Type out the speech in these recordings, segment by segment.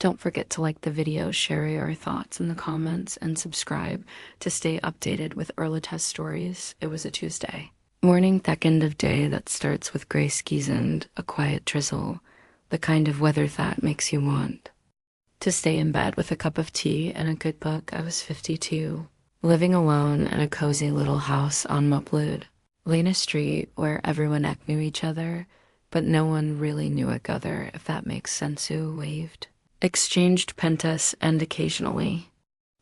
Don't forget to like the video, share your thoughts in the comments, and subscribe to stay updated with early test stories. It was a Tuesday. Morning that end of day that starts with gray skis and a quiet drizzle, the kind of weather that makes you want to stay in bed with a cup of tea and a good book. I was 52, living alone in a cozy little house on Muplud, Lena Street, where everyone knew each other, but no one really knew each other, if that makes sense. Who waved, exchanged pentas, and occasionally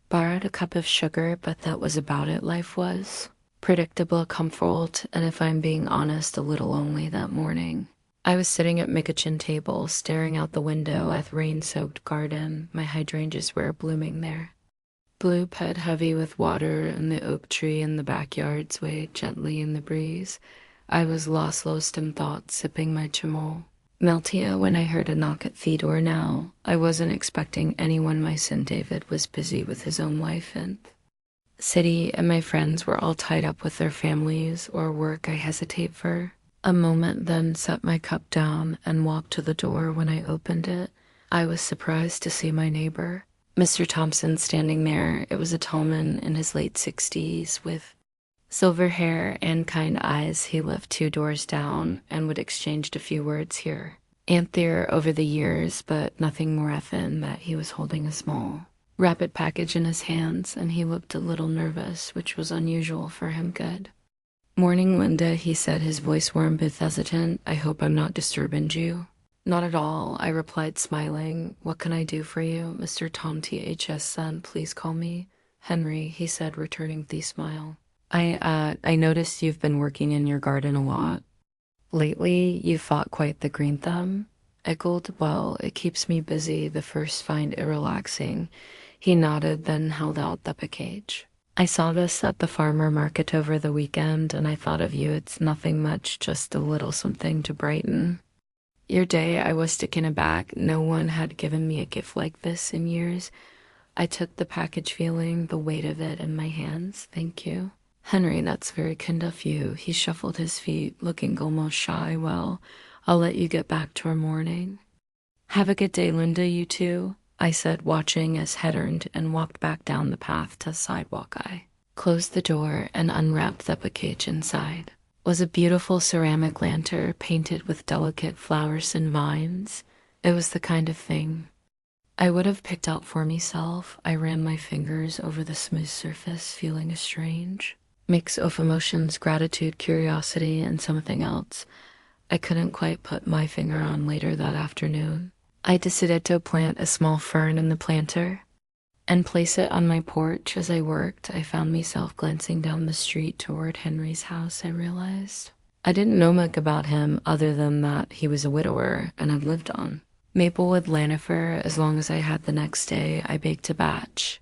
borrowed a cup of sugar, but that was about it. Life was predictable, comfort, and if I'm being honest, a little lonely that morning. I was sitting at my kitchen table, staring out the window at the rain-soaked garden. My hydrangeas were blooming there. Blue pet heavy with water, and the oak tree in the backyard swayed gently in the breeze. I was lost in thought, sipping my chamol. Meltia when I heard a knock at the door. Now, I wasn't expecting anyone. My son David was busy with his own life and city, and my friends were all tied up with their families or work. I hesitate for a moment, then set my cup down and walked to the door. When I opened it, I was surprised to see my neighbor, Mr. Thompson, standing there. It was a tall man in his late 60s with silver hair and kind eyes. He lived 2 doors down and would exchanged a few words here and there over the years, but nothing more than that. He was holding a small, rapid package in his hands, and he looked a little nervous, which was unusual for him. Good morning, Linda, he said, his voice warm but hesitant. I hope I'm not disturbing you. Not at all, I replied, smiling. What can I do for you, Mr. Tom Th's son? Please call me Henry, he said, returning the smile. I noticed you've been working in your garden a lot lately. You fought quite the green thumb. Echoed. Well, it keeps me busy. The first find it relaxing. He nodded, then held out the package. I saw this at the farmer market over the weekend, and I thought of you. It's nothing much, just a little something to brighten your day. I was taken aback. No one had given me a gift like this in years. I took the package, feeling the weight of it in my hands. Thank you, Henry, that's very kind of you. He shuffled his feet, looking almost shy. Well, I'll let you get back to our morning. Have a good day, Linda, you too, I said, watching as he turned and walked back down the path to the sidewalk. I closed the door and unwrapped the package. Inside was a beautiful ceramic lantern painted with delicate flowers and vines. It was the kind of thing I would have picked out for myself. I ran my fingers over the smooth surface, feeling a strange mix of emotions, gratitude, curiosity, and something else I couldn't quite put my finger on. Later that afternoon, I decided to plant a small fern in the planter and place it on my porch. As I worked, I found myself glancing down the street toward Henry's house. I realized I didn't know much about him other than that he was a widower and had lived on Maplewood Lanifer. As long as I had the next day, I baked a batch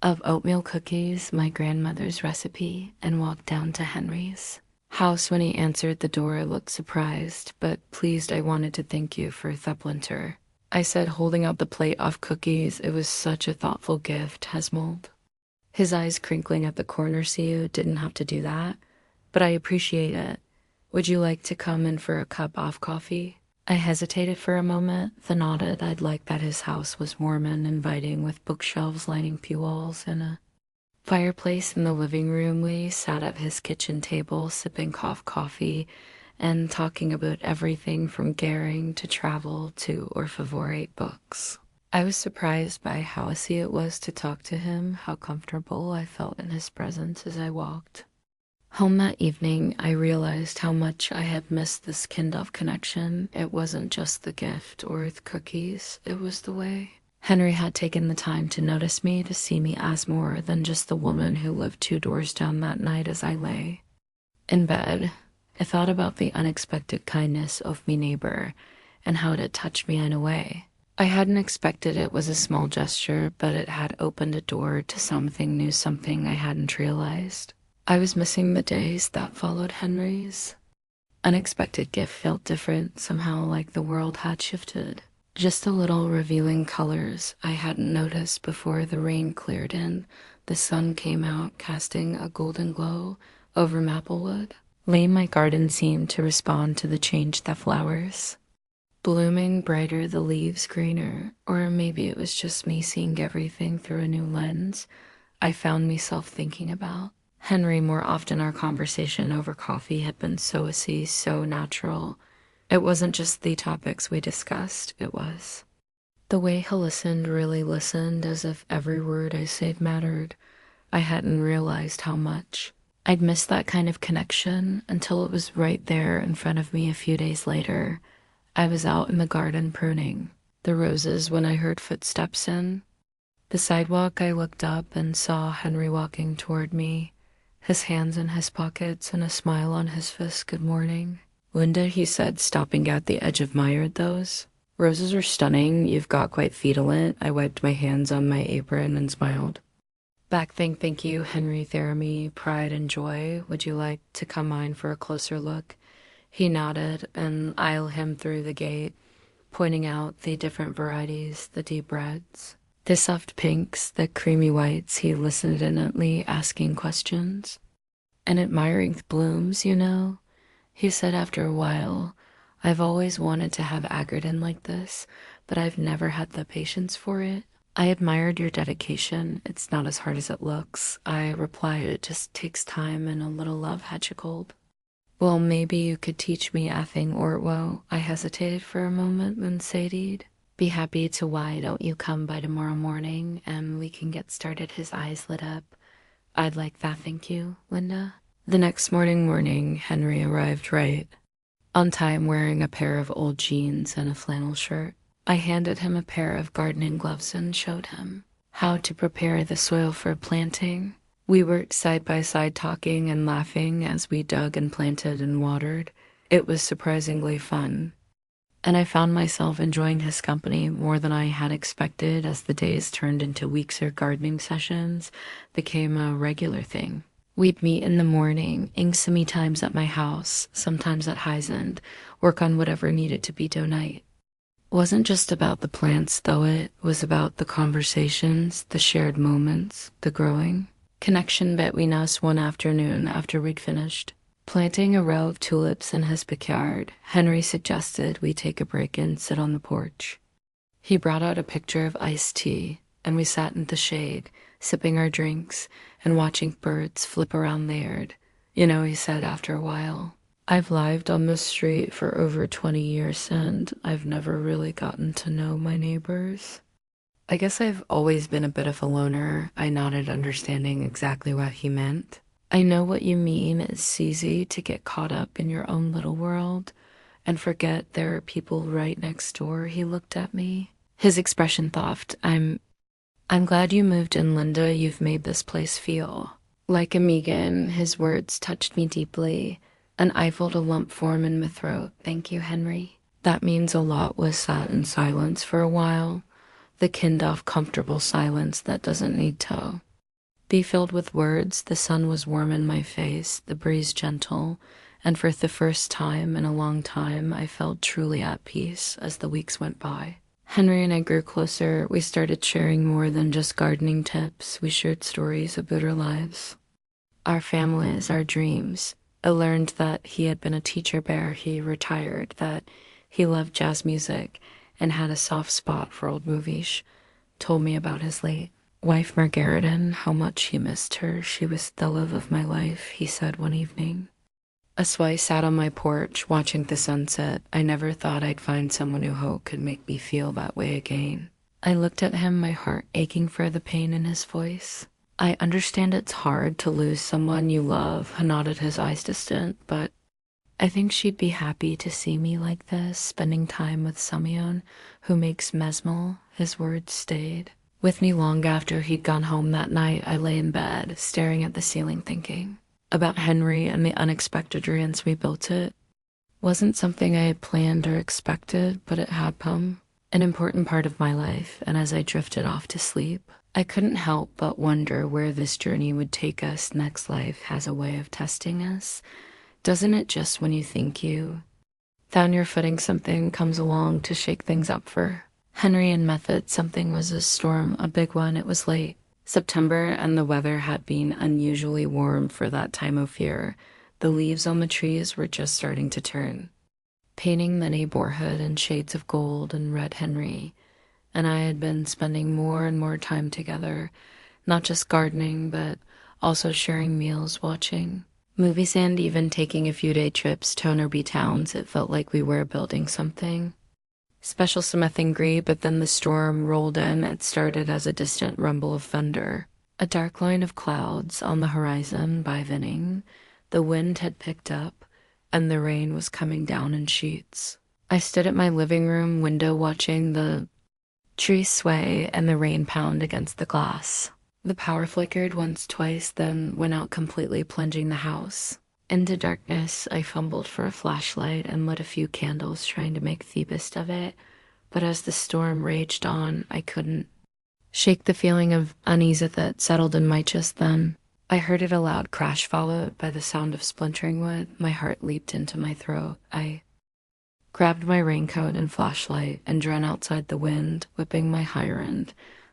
of oatmeal cookies, my grandmother's recipe, and walked down to Henry's house. When he answered the door, I looked surprised, but pleased. I wanted to thank you for the planter, I said, holding out the plate of cookies. It was such a thoughtful gift, Hesmold, his eyes crinkling at the corner. See, you didn't have to do that, but I appreciate it. Would you like to come in for a cup of coffee? I hesitated for a moment, then nodded. I'd like that. His house was warm and inviting, with bookshelves lining pew walls and a fireplace in the living room. We sat at his kitchen table, sipping coffee and talking about everything from garring to travel to our favorite books. I was surprised by how easy it was to talk to him, how comfortable I felt in his presence. As I walked home that evening, I realized how much I had missed this kind of connection. It wasn't just the gift or the cookies, it was the way Henry had taken the time to notice me, to see me as more than just the woman who lived 2 doors down. That night, as I lay in bed, I thought about the unexpected kindness of me neighbor and how it had touched me in a way I hadn't expected. It was a small gesture, but it had opened a door to something new, something I hadn't realized I was missing. The days that followed Henry's unexpected gift felt different, somehow like the world had shifted just a little, revealing colors I hadn't noticed before. The rain cleared and the sun came out, casting a golden glow over Maplewood. My garden seemed to respond to the change. The flowers Blooming brighter, the leaves greener, or maybe it was just me seeing everything through a new lens. I found myself thinking about Henry more often. Our conversation over coffee had been so easy, so natural. It wasn't just the topics we discussed, it was the way he listened, really listened, as if every word I said mattered. I hadn't realized how much. I'd missed that kind of connection until it was right there in front of me a few days later. I was out in the garden pruning the roses when I heard footsteps in the sidewalk. I looked up and saw Henry walking toward me, his hands in his pockets and a smile on his face. "Good morning, Linda," he said, stopping at the edge. "Admired those roses are stunning. You've got quite fetal." I wiped my hands on my apron and smiled back. Thank you, Henry." Theramy, pride and joy. "Would you like to come mine for a closer look?" He nodded, and I eyed him through the gate, pointing out the different varieties, the deep reds, the soft pinks, the creamy whites. He listened intently, asking questions and admiring the blooms, he said after a while. "I've always wanted to have a garden like this, but I've never had the patience for it." "I admired your dedication. It's not as hard as it looks," I replied. "It just takes time and a little love," Hatchickled. "Well, maybe you could teach me a thing or well." I hesitated for a moment, then said, "Be happy to. Why don't you come by tomorrow morning and we can get started?" His eyes lit up. "I'd like that, thank you, Linda." The next morning, Henry arrived right on time, wearing a pair of old jeans and a flannel shirt. I handed him a pair of gardening gloves and showed him how to prepare the soil for planting. We worked side by side, talking and laughing as we dug and planted and watered. It was surprisingly fun, and I found myself enjoying his company more than I had expected. As the days turned into weeks, our gardening sessions became a regular thing. We'd meet in the morning, sometimes at my house, sometimes at Heisend, work on whatever needed to be done. It wasn't just about the plants, though. It was about the conversations, the shared moments, the growing connection between us. One afternoon, after we'd finished planting a row of tulips in his backyard, Henry suggested we take a break and sit on the porch. He brought out a pitcher of iced tea, and we sat in the shade, sipping our drinks and watching birds flip around the yard. He said after a while, "I've lived on this street for over 20 years, and I've never really gotten to know my neighbors." "I guess I've always been a bit of a loner." I nodded, understanding exactly what he meant. "I know what you mean. It's easy to get caught up in your own little world and forget there are people right next door." He looked at me, his expression thoughtful. I'm glad you moved in, Linda. You've made this place feel like a Megan." His words touched me deeply, and I felt a lump form in my throat. "Thank you, Henry. That means a lot." We sat in silence for a while, the kind-of comfortable silence that doesn't need to be filled with words. The sun was warm in my face, the breeze gentle, and for the first time in a long time, I felt truly at peace. As the weeks went by, Henry and I grew closer. We started sharing more than just gardening tips. We shared stories about our lives, our families, our dreams. I learned that he had been a teacher bear. He retired, that he loved jazz music and had a soft spot for old movies. Told me about his late wife, Margaret, and how much he missed her. "She was the love of my life," he said one evening. As I sat on my porch watching the sunset, I never thought I'd find someone who could make me feel that way again. I looked at him, my heart aching for the pain in his voice. "I understand it's hard to lose someone you love." He nodded, his eyes distant, "but I think she'd be happy to see me like this, spending time with someone who makes mesmal." His words stayed with me long after he'd gone home that night. I lay in bed, staring at the ceiling, thinking about Henry and the unexpected ruins we built. It wasn't something I had planned or expected, but it had become an important part of my life, and as I drifted off to sleep, I couldn't help but wonder where this journey would take us next. Life has a way of testing us, doesn't it? Just when you think you found your footing, something comes along to shake things up. For Henry and Method, something was a storm, a big one. It was late September, and the weather had been unusually warm for that time of year. The leaves on the trees were just starting to turn painting the neighborhood in shades of gold and red Henry, and I had been spending more and more time together, not just gardening, but also sharing meals, watching movies, and even taking a few day trips to nearby towns. It felt like we were building something special, some Gree, but then the storm rolled in. It started as a distant rumble of thunder, a dark line of clouds on the horizon bivening. The wind had picked up, and the rain was coming down in sheets. I stood at my living room window watching the trees sway and the rain pound against the glass. The power flickered once, twice, then went out completely, plunging the house into darkness. I fumbled for a flashlight and lit a few candles, trying to make the best of it. But as the storm raged on, I couldn't shake the feeling of unease that settled in my chest then. I heard it a loud crash followed by the sound of splintering wood. My heart leaped into my throat. I grabbed my raincoat and flashlight and ran outside, the wind whipping my higher end,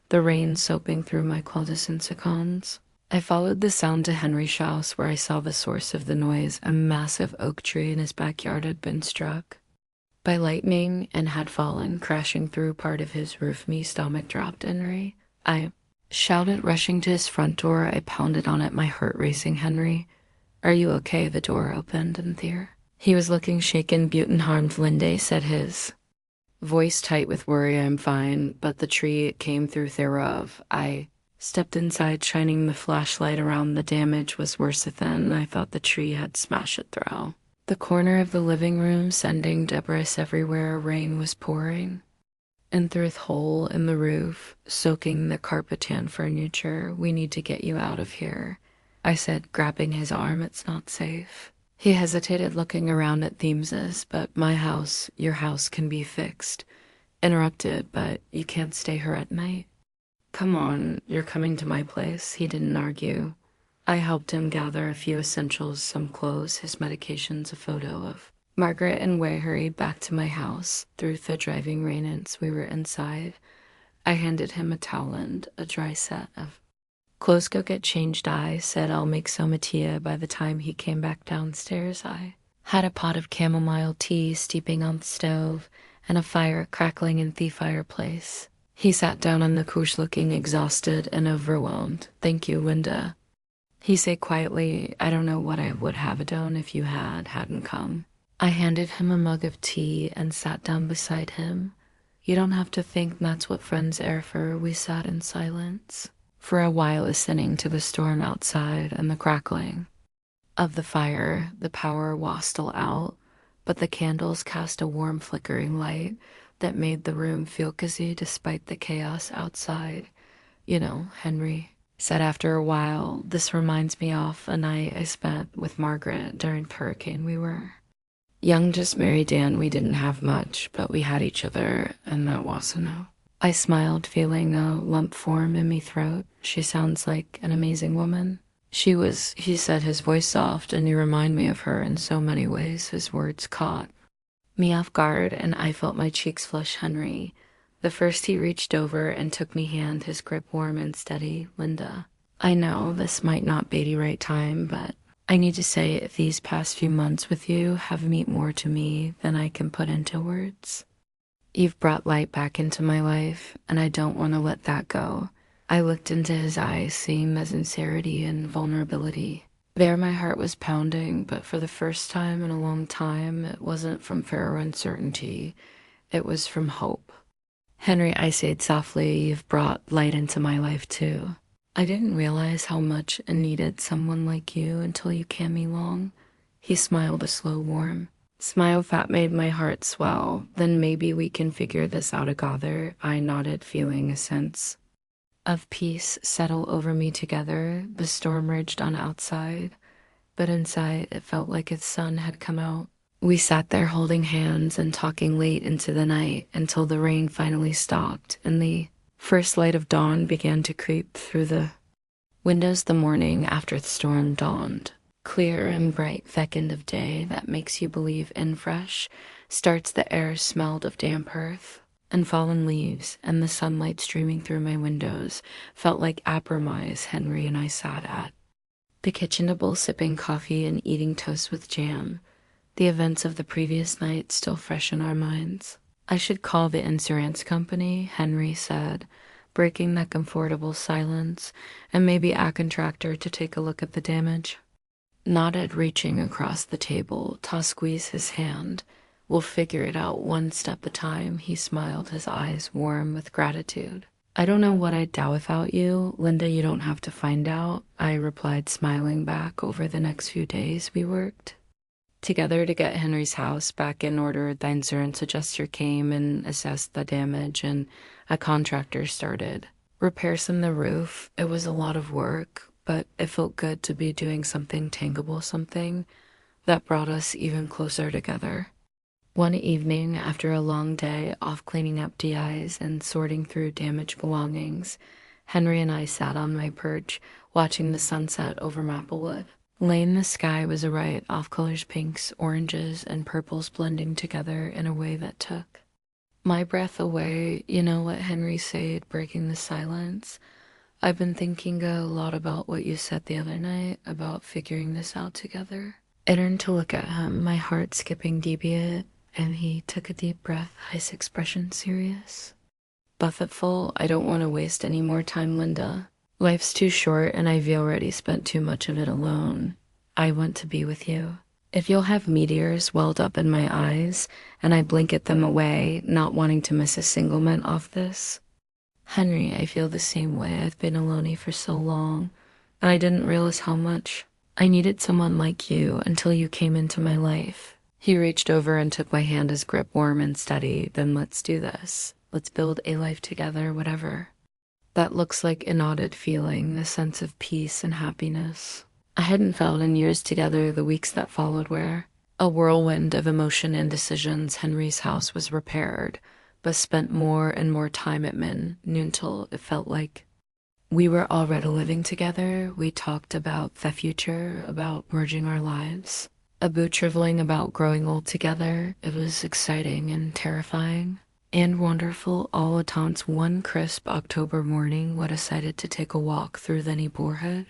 the rain soaping through my quiltus and sicons. I followed the sound to Henry's house, where I saw the source of the noise. A massive oak tree in his backyard had been struck by lightning and had fallen, crashing through part of his roof. My stomach dropped. Henry, I shouted, rushing to his front door. I pounded on it, my heart racing. Henry, are you okay? The door opened, and there he was, looking shaken, unharmed. Linde, said his voice tight with worry. I'm fine, but the tree came through thereof. I stepped inside, shining the flashlight around. The damage was worse than I thought. The tree had smashed it through the corner of the living room, sending debris everywhere. Rain was pouring in through the hole in the roof, soaking the carpet and furniture. We need to get you out of here, I said, grabbing his arm. It's not safe. He hesitated, looking around at Themses. But my house, your house, can be fixed. Interrupted, but you can't stay here at night. Come on, you're coming to my place. He didn't argue. I helped him gather a few essentials, some clothes, his medications, a photo of Margaret, and we hurried back to my house. Through the driving rain, as we were inside, I handed him a towel and a dry set of clothes. Go get changed, I said. I'll make some tea. By the time he came back downstairs, I had a pot of chamomile tea steeping on the stove and a fire crackling in the fireplace. He sat down on the couch, looking exhausted and overwhelmed. Thank you, Linda, he said quietly. I don't know what I would have done if you hadn't come. I handed him a mug of tea and sat down beside him. You don't have to think, that's what friends are for. We sat in silence for a while, listening to the storm outside and the crackling of the fire. The power was still out, but the candles cast a warm flickering light that made the room feel cozy despite the chaos outside. You know, Henry said after a while, this reminds me of a night I spent with Margaret during the hurricane. We were young, just married, Dan. We didn't have much, but we had each other, and that was enough. I smiled, feeling a lump form in my throat. She sounds like an amazing woman. She was, he said, his voice soft, and you remind me of her in so many ways. His words caught me off guard, and I felt my cheeks flush. Henry, the first, he reached over and took me hand, his grip warm and steady. Linda, I know this might not be the right time, but I need to say these past few months with you have meant more to me than I can put into words. You've brought light back into my life, and I don't want to let that go. I looked into his eyes, seeing the sincerity and vulnerability. There my heart was pounding, but for the first time in a long time, it wasn't from fear or uncertainty. It was from hope. Henry, I said softly, you've brought light into my life too. I didn't realize how much I needed someone like you until you came along. He smiled, a slow, warm smile that made my heart swell. Then maybe we can figure this out together. I nodded, feeling a sense of peace settle over me. Together, the storm raged on outside, but inside it felt like the sun had come out. We sat there holding hands and talking late into the night until the rain finally stopped and the first light of dawn began to creep through the windows. The morning after the storm dawned, clear and bright, fecund of day that makes you believe in fresh starts. The air smelled of damp earth and fallen leaves, and the sunlight streaming through my windows felt like Apromise. Henry and I sat at the kitchen table, sipping coffee and eating toast with jam. the events of the previous night still fresh in our minds. I should call the insurance company, Henry said, breaking that comfortable silence, and maybe a contractor to take a look at the damage. Nodded, reaching across the table to squeeze his hand. We'll figure it out one step at a time, he smiled, his eyes warm with gratitude. I don't know what I'd do without you, Linda, you don't have to find out, I replied, smiling back. Over the next few days we worked together to get Henry's house back in order. The insurance adjuster came and assessed the damage, and a contractor started repairs on the roof. It was a lot of work, but it felt good to be doing something tangible, something that brought us even closer together. One evening, after a long day off cleaning up DIs and sorting through damaged belongings, Henry and I sat on my perch, watching the sunset over Maplewood. Lane, the sky was a riot, off-colors, pinks, oranges, and purples blending together in a way that took my breath away. You know what Henry said, breaking the silence? I've been thinking a lot about what you said the other night, about figuring this out together. I turned to look at him, my heart skipping deviate, and he took a deep breath, his expression serious. Buffetful, I don't want to waste any more time, Linda. Life's too short, and I've already spent too much of it alone. I want to be with you. If you'll have meteors welled up in my eyes, and I blink at them away, not wanting to miss a single minute off this. Henry, I feel the same way. I've been a lonely for so long, and I didn't realize how much I needed someone like you until you came into my life. He reached over and took my hand, his grip warm and steady. Then let's do this. Let's build a life together, whatever that looks like. An audit feeling, a sense of peace and happiness I hadn't felt in years together. The weeks that followed were a whirlwind of emotion and decisions. Henry's house was repaired, but spent more and more time at noon till it felt like we were already living together. We talked about the future, about merging our lives, about traveling, about growing old together. It was exciting and terrifying and wonderful all at once. One crisp October morning, we decided to take a walk through the neighborhood,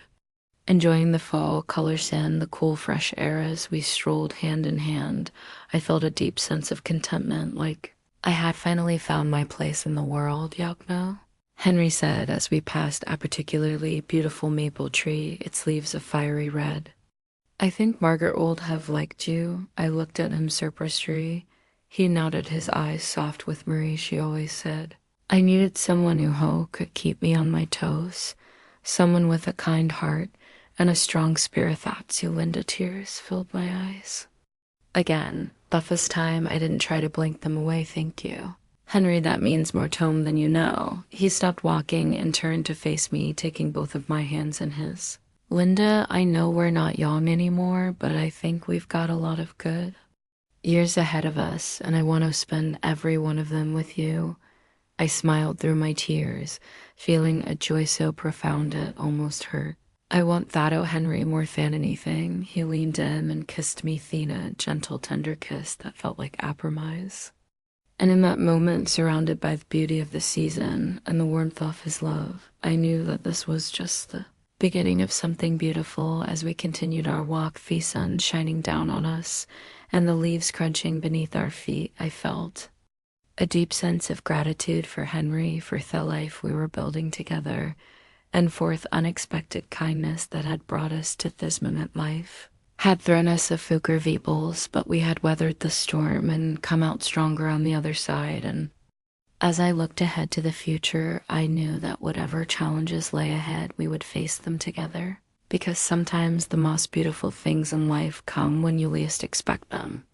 enjoying the fall colors and the cool, fresh air. As we strolled hand in hand, I felt a deep sense of contentment, like I had finally found my place in the world, Yakno. Henry said as we passed a particularly beautiful maple tree, its leaves a fiery red. I think Margaret would have liked you. I looked at him surprised. He nodded, his eyes soft with Marie. She always said I needed someone who could keep me on my toes, someone with a kind heart and a strong spirit. That's you, Linda. Tears filled my eyes. Again, but this time I didn't try to blink them away. Thank you. Henry, that means more tone than you know. He stopped walking and turned to face me, taking both of my hands in his. Linda, I know we're not young anymore, but I think we've got a lot of good years ahead of us, and I want to spend every one of them with you. I smiled through my tears, feeling a joy so profound it almost hurt. I want that, oh Henry, more than anything. He leaned in and kissed me, Thena, a gentle, tender kiss that felt like a promise. And in that moment, surrounded by the beauty of the season and the warmth of his love, I knew that this was just the beginning of something beautiful. As we continued our walk, the sun shining down on us and the leaves crunching beneath our feet, I felt a deep sense of gratitude for Henry, for the life we were building together, and for the unexpected kindness that had brought us to this moment. Life had thrown us a fooker veebles, but we had weathered the storm and come out stronger on the other side. And as I looked ahead to the future, I knew that whatever challenges lay ahead, we would face them together. Because sometimes the most beautiful things in life come when you least expect them.